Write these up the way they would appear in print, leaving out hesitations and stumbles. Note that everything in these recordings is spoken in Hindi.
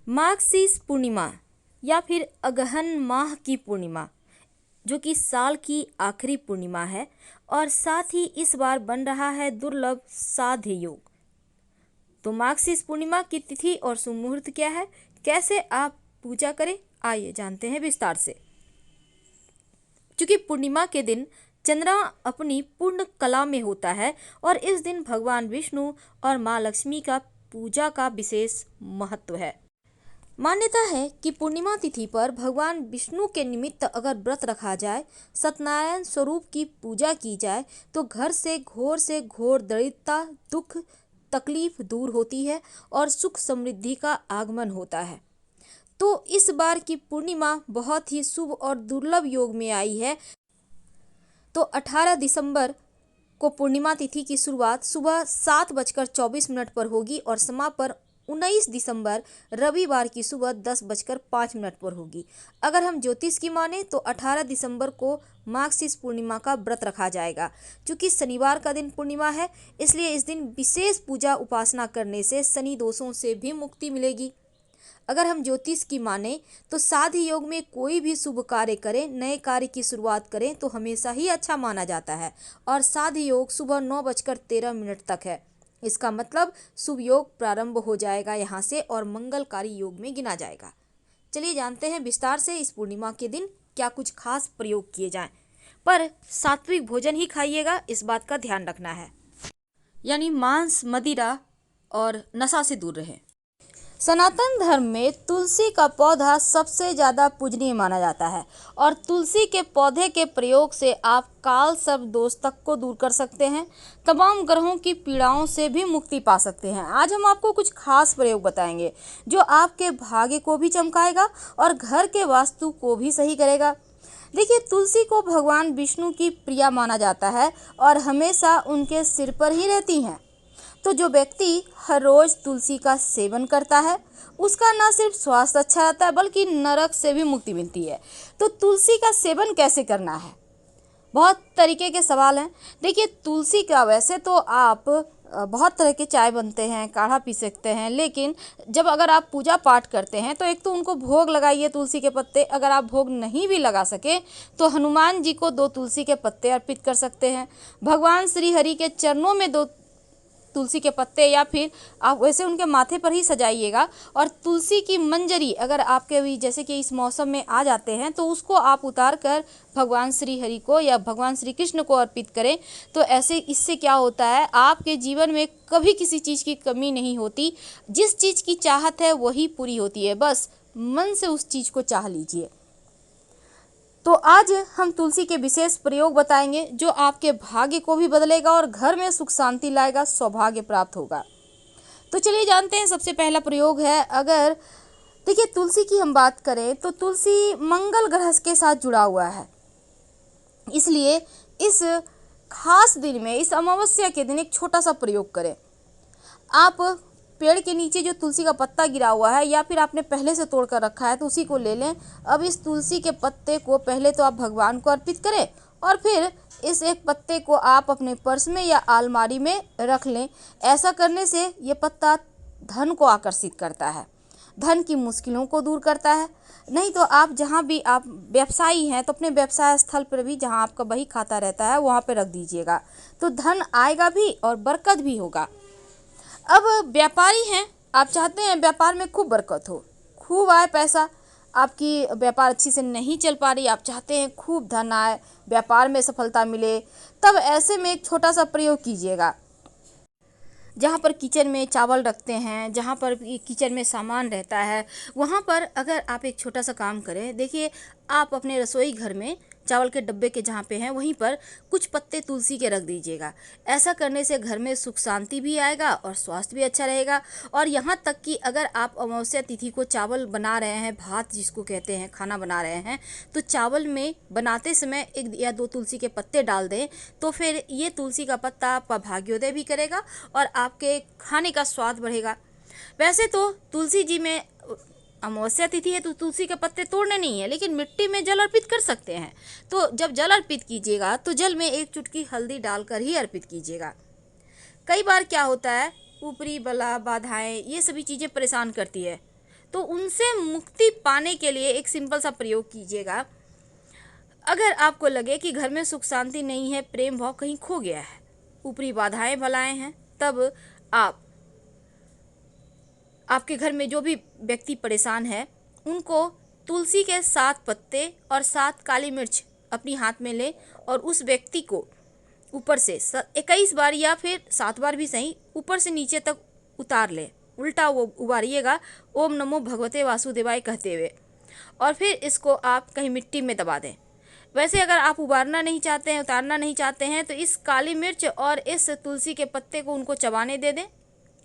मार्गशीर्ष पूर्णिमा या फिर अगहन माह की पूर्णिमा, जो कि साल की आखिरी पूर्णिमा है और साथ ही इस बार बन रहा है दुर्लभ साध्य योग। तो मार्गशीर्ष पूर्णिमा की तिथि और शुभ मुहूर्त क्या है, कैसे आप पूजा करें, आइए जानते हैं विस्तार से। क्योंकि पूर्णिमा के दिन चंद्रमा अपनी पूर्ण कला में होता है और इस दिन भगवान विष्णु और माँ लक्ष्मी का पूजा का विशेष महत्व है। मान्यता है कि पूर्णिमा तिथि पर भगवान विष्णु के निमित्त अगर व्रत रखा जाए, सत्यनारायण स्वरूप की पूजा की जाए, तो घर से घोर दरिद्रता, दुख, तकलीफ दूर होती है और सुख समृद्धि का आगमन होता है। तो इस बार की पूर्णिमा बहुत ही शुभ और दुर्लभ योग में आई है। तो 18 दिसंबर को पूर्णिमा तिथि की शुरुआत सुबह 7:24 पर होगी और समापन 19 दिसंबर रविवार की सुबह 10:05 पर होगी। अगर हम ज्योतिष की माने तो 18 दिसंबर को मार्गशीर्ष पूर्णिमा का व्रत रखा जाएगा। क्योंकि शनिवार का दिन पूर्णिमा है, इसलिए इस दिन विशेष पूजा उपासना करने से शनि दोषों से भी मुक्ति मिलेगी। अगर हम ज्योतिष की माने तो साध्य योग में कोई भी शुभ कार्य करें, नए कार्य की शुरुआत करें तो हमेशा ही अच्छा माना जाता है और साध्य योग सुबह 9:13 तक है। इसका मतलब शुभ योग प्रारंभ हो जाएगा यहाँ से और मंगलकारी योग में गिना जाएगा। चलिए जानते हैं विस्तार से इस पूर्णिमा के दिन क्या कुछ खास प्रयोग किए जाएं। पर सात्विक भोजन ही खाइएगा, इस बात का ध्यान रखना है, यानी मांस, मदिरा और नशा से दूर रहें। सनातन धर्म में तुलसी का पौधा सबसे ज़्यादा पूजनीय माना जाता है और तुलसी के पौधे के प्रयोग से आप काल सर्प दोष तक को दूर कर सकते हैं, तमाम ग्रहों की पीड़ाओं से भी मुक्ति पा सकते हैं। आज हम आपको कुछ खास प्रयोग बताएंगे जो आपके भाग्य को भी चमकाएगा और घर के वास्तु को भी सही करेगा। देखिए, तुलसी को भगवान विष्णु की प्रिया माना जाता है और हमेशा उनके सिर पर ही रहती हैं। तो जो व्यक्ति हर रोज तुलसी का सेवन करता है उसका न सिर्फ स्वास्थ्य अच्छा रहता है बल्कि नरक से भी मुक्ति मिलती है। तो तुलसी का सेवन कैसे करना है, बहुत तरीके के सवाल हैं। देखिए, तुलसी का वैसे तो आप बहुत तरह के चाय बनते हैं, काढ़ा पी सकते हैं, लेकिन जब अगर आप पूजा पाठ करते हैं तो एक तो उनको भोग लगाइए तुलसी के पत्ते। अगर आप भोग नहीं भी लगा सके तो हनुमान जी को 2 तुलसी के पत्ते अर्पित कर सकते हैं। भगवान श्री हरि के चरणों में 2 तुलसी के पत्ते या फिर आप वैसे उनके माथे पर ही सजाइएगा। और तुलसी की मंजरी अगर आपके भी जैसे कि इस मौसम में आ जाते हैं तो उसको आप उतार कर भगवान श्री हरि को या भगवान श्री कृष्ण को अर्पित करें। तो ऐसे इससे क्या होता है, आपके जीवन में कभी किसी चीज़ की कमी नहीं होती। जिस चीज़ की चाहत है वही पूरी होती है, बस मन से उस चीज़ को चाह लीजिए। तो आज हम तुलसी के विशेष प्रयोग बताएंगे जो आपके भाग्य को भी बदलेगा और घर में सुख शांति लाएगा, सौभाग्य प्राप्त होगा। तो चलिए जानते हैं। सबसे पहला प्रयोग है, अगर देखिए तुलसी की हम बात करें तो तुलसी मंगल ग्रह के साथ जुड़ा हुआ है, इसलिए इस खास दिन में, इस अमावस्या के दिन एक छोटा सा प्रयोग करें। आप पेड़ के नीचे जो तुलसी का पत्ता गिरा हुआ है या फिर आपने पहले से तोड़ कर रखा है तो उसी को ले लें। अब इस तुलसी के पत्ते को पहले तो आप भगवान को अर्पित करें और फिर इस एक पत्ते को आप अपने पर्स में या अलमारी में रख लें। ऐसा करने से ये पत्ता धन को आकर्षित करता है, धन की मुश्किलों को दूर करता है। नहीं तो आप जहाँ भी आप व्यवसायी हैं तो अपने व्यवसाय स्थल पर भी जहाँ आपका बही खाता रहता है वहाँ पर रख दीजिएगा, तो धन आएगा भी और बरकत भी होगा। अब व्यापारी हैं, आप चाहते हैं व्यापार में खूब बरकत हो, खूब आए पैसा, आपकी व्यापार अच्छी से नहीं चल पा रही, आप चाहते हैं खूब धन आए, व्यापार में सफलता मिले, तब ऐसे में एक छोटा सा प्रयोग कीजिएगा। जहाँ पर किचन में चावल रखते हैं, जहाँ पर किचन में सामान रहता है, वहाँ पर अगर आप एक छोटा सा काम करें। देखिए, आप अपने रसोई घर में चावल के डब्बे के जहाँ पे हैं वहीं पर कुछ पत्ते तुलसी के रख दीजिएगा। ऐसा करने से घर में सुख शांति भी आएगा और स्वास्थ्य भी अच्छा रहेगा। और यहाँ तक कि अगर आप अमावस्या तिथि को चावल बना रहे हैं, भात जिसको कहते हैं, खाना बना रहे हैं, तो चावल में बनाते समय 1 या 2 तुलसी के पत्ते डाल दें, तो फिर ये तुलसी का पत्ता आपका भाग्योदय भी करेगा और आपके खाने का स्वाद बढ़ेगा। वैसे तो तुलसी जी में अमावस्या तिथि है तो तुलसी के पत्ते तोड़ने नहीं है, लेकिन मिट्टी में जल अर्पित कर सकते हैं। तो जब जल अर्पित कीजिएगा तो जल में 1 चुटकी हल्दी डालकर ही अर्पित कीजिएगा। कई बार क्या होता है, ऊपरी बला, बाधाएं, ये सभी चीज़ें परेशान करती है, तो उनसे मुक्ति पाने के लिए एक सिंपल सा प्रयोग कीजिएगा। अगर आपको लगे कि घर में सुख शांति नहीं है, प्रेम भाव कहीं खो गया है, ऊपरी बाधाएं बलाएं हैं, तब आपके घर में जो भी व्यक्ति परेशान है उनको तुलसी के 7 पत्ते और 7 काली मिर्च अपनी हाथ में ले और उस व्यक्ति को ऊपर से 21 बार या फिर 7 बार भी सही ऊपर से नीचे तक उतार ले, उल्टा वो उबारिएगा ओम नमो भगवते वासुदेवाय कहते हुए, और फिर इसको आप कहीं मिट्टी में दबा दें। वैसे अगर आप उबारना नहीं चाहते हैं, उतारना नहीं चाहते हैं, तो इस काली मिर्च और इस तुलसी के पत्ते को उनको चबाने दे दें।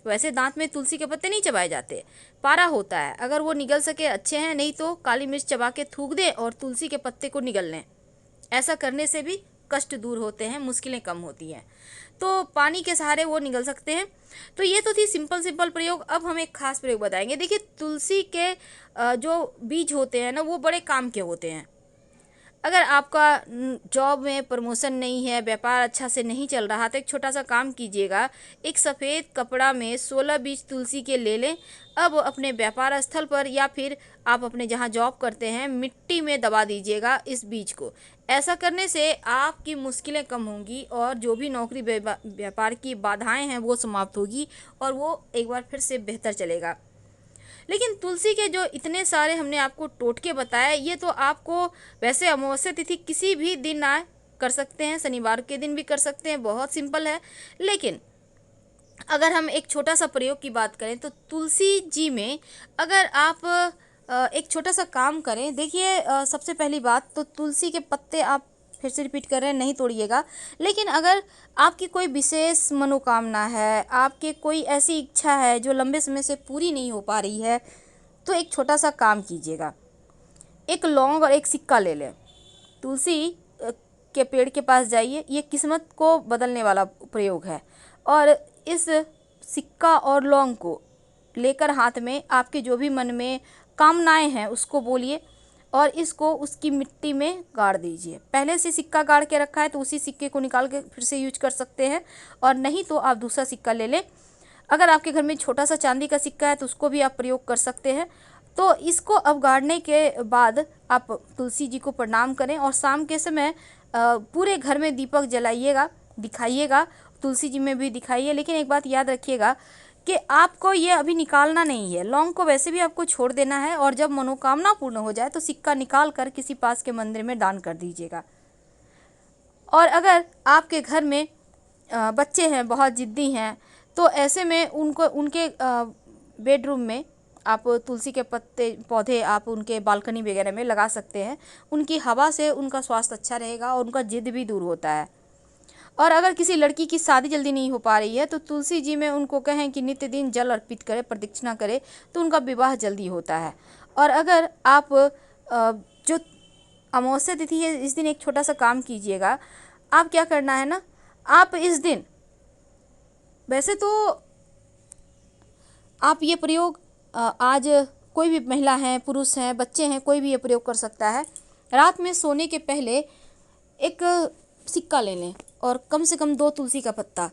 वैसे दांत में तुलसी के पत्ते नहीं चबाए जाते, पारा होता है, अगर वो निगल सके अच्छे हैं, नहीं तो काली मिर्च चबा के थूक दें और तुलसी के पत्ते को निगल लें। ऐसा करने से भी कष्ट दूर होते हैं, मुश्किलें कम होती हैं, तो पानी के सहारे वो निगल सकते हैं। तो ये तो थी सिंपल प्रयोग। अब हम एक खास प्रयोग बताएंगे। देखिए, तुलसी के जो बीज होते हैं ना, वो बड़े काम के होते हैं। अगर आपका जॉब में प्रमोशन नहीं है, व्यापार अच्छा से नहीं चल रहा, तो एक छोटा सा काम कीजिएगा। एक सफ़ेद कपड़ा में 16 बीज तुलसी के ले लें। अब अपने व्यापार स्थल पर या फिर आप अपने जहां जॉब करते हैं, मिट्टी में दबा दीजिएगा इस बीज को। ऐसा करने से आपकी मुश्किलें कम होंगी और जो भी नौकरी व्यापार की बाधाएं हैं वो समाप्त होगी और वो एक बार फिर से बेहतर चलेगा। लेकिन तुलसी के जो इतने सारे हमने आपको टोटके बताए, ये तो आपको वैसे अमावस्या तिथि किसी भी दिन आए कर सकते हैं, शनिवार के दिन भी कर सकते हैं, बहुत सिंपल है। लेकिन अगर हम एक छोटा सा प्रयोग की बात करें तो तुलसी जी में अगर आप एक छोटा सा काम करें। देखिए, सबसे पहली बात तो तुलसी के पत्ते आप फिर से रिपीट कर रहे हैं, नहीं तोड़िएगा। लेकिन अगर आपकी कोई विशेष मनोकामना है, आपके कोई ऐसी इच्छा है जो लंबे समय से पूरी नहीं हो पा रही है, तो एक छोटा सा काम कीजिएगा। एक लौंग और एक सिक्का ले लें, तुलसी के पेड़ के पास जाइए, ये किस्मत को बदलने वाला प्रयोग है। और इस सिक्का और लौंग को लेकर हाथ में आपके जो भी मन में कामनाएं हैं उसको बोलिए और इसको उसकी मिट्टी में गाड़ दीजिए। पहले से सिक्का गाड़ के रखा है तो उसी सिक्के को निकाल के फिर से यूज कर सकते हैं, और नहीं तो आप दूसरा सिक्का ले लें। अगर आपके घर में छोटा सा चांदी का सिक्का है तो उसको भी आप प्रयोग कर सकते हैं। तो इसको अब गाड़ने के बाद आप तुलसी जी को प्रणाम करें और शाम के समय पूरे घर में दीपक जलाइएगा, दिखाइएगा, तुलसी जी में भी दिखाइए। लेकिन एक बात याद रखिएगा कि आपको ये अभी निकालना नहीं है, लौंग को वैसे भी आपको छोड़ देना है, और जब मनोकामना पूर्ण हो जाए तो सिक्का निकाल कर किसी पास के मंदिर में दान कर दीजिएगा। और अगर आपके घर में बच्चे हैं, बहुत जिद्दी हैं, तो ऐसे में उनको उनके बेडरूम में आप तुलसी के पत्ते पौधे आप उनके बालकनी वगैरह में लगा सकते हैं। उनकी हवा से उनका स्वास्थ्य अच्छा रहेगा और उनका जिद भी दूर होता है। और अगर किसी लड़की की शादी जल्दी नहीं हो पा रही है तो तुलसी जी में उनको कहें कि नित्य दिन जल अर्पित करें, प्रदक्षिणा करें, तो उनका विवाह जल्दी होता है। और अगर आप जो अमावस्या तिथि है इस दिन एक छोटा सा काम कीजिएगा। आप क्या करना है ना, आप इस दिन वैसे तो आप ये प्रयोग आज कोई भी महिला है, पुरुष हैं, बच्चे हैं, कोई भी ये प्रयोग कर सकता है। रात में सोने के पहले एक सिक्का ले लें और कम से कम 2 तुलसी का पत्ता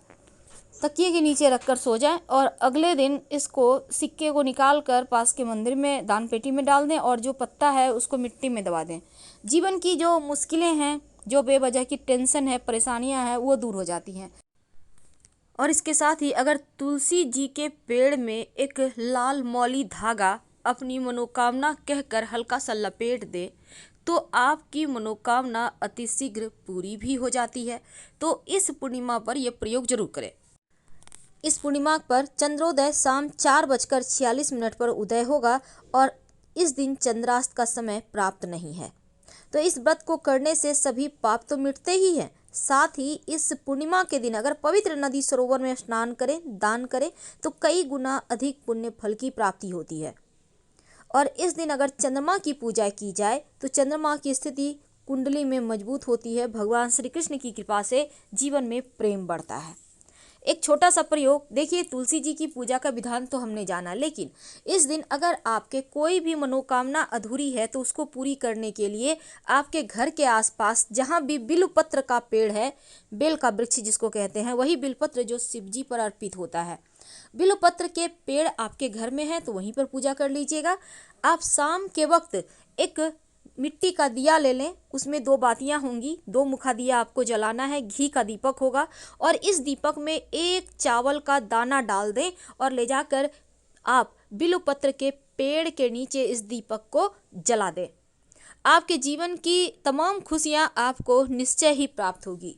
तकिए के नीचे रखकर सो जाएं, और अगले दिन इसको सिक्के को निकाल कर पास के मंदिर में दान पेटी में डाल दें और जो पत्ता है उसको मिट्टी में दबा दें। जीवन की जो मुश्किलें हैं, जो बेवजह की टेंशन है, परेशानियां हैं, वो दूर हो जाती हैं। और इसके साथ ही अगर तुलसी जी के पेड़ में एक लाल मौली धागा अपनी मनोकामना कहकर हल्का सा लपेट दे तो आपकी मनोकामना अतिशीघ्र पूरी भी हो जाती है। तो इस पूर्णिमा पर यह प्रयोग जरूर करें। इस पूर्णिमा पर चंद्रोदय शाम 4:46 पर उदय होगा और इस दिन चंद्रास्त का समय प्राप्त नहीं है। तो इस व्रत को करने से सभी पाप तो मिटते ही हैं, साथ ही इस पूर्णिमा के दिन अगर पवित्र नदी सरोवर में स्नान करें, दान करें, तो कई गुना अधिक पुण्य फल की प्राप्ति होती है। और इस दिन अगर चंद्रमा की पूजा की जाए तो चंद्रमा की स्थिति कुंडली में मजबूत होती है। भगवान श्री कृष्ण की कृपा से जीवन में प्रेम बढ़ता है। एक छोटा सा प्रयोग। देखिए, तुलसी जी की पूजा का विधान तो हमने जाना, लेकिन इस दिन अगर आपके कोई भी मनोकामना अधूरी है तो उसको पूरी करने के लिए आपके घर के आसपास जहाँ भी बिल्वपत्र का पेड़ है, बेल का वृक्ष जिसको कहते हैं, वही बिल्वपत्र जो शिव जी पर अर्पित होता है, बिल्वपत्र के पेड़ आपके घर में है तो वहीं पर पूजा कर लीजिएगा। आप शाम के वक्त एक मिट्टी का दिया ले लें, उसमें 2 बातियां होंगी, 2 मुखा दिया आपको जलाना है, घी का दीपक होगा और इस दीपक में 1 चावल का दाना डाल दें और ले जाकर आप बिल्वपत्र के पेड़ के नीचे इस दीपक को जला दें। आपके जीवन की तमाम खुशियां आपको निश्चय ही प्राप्त होगी।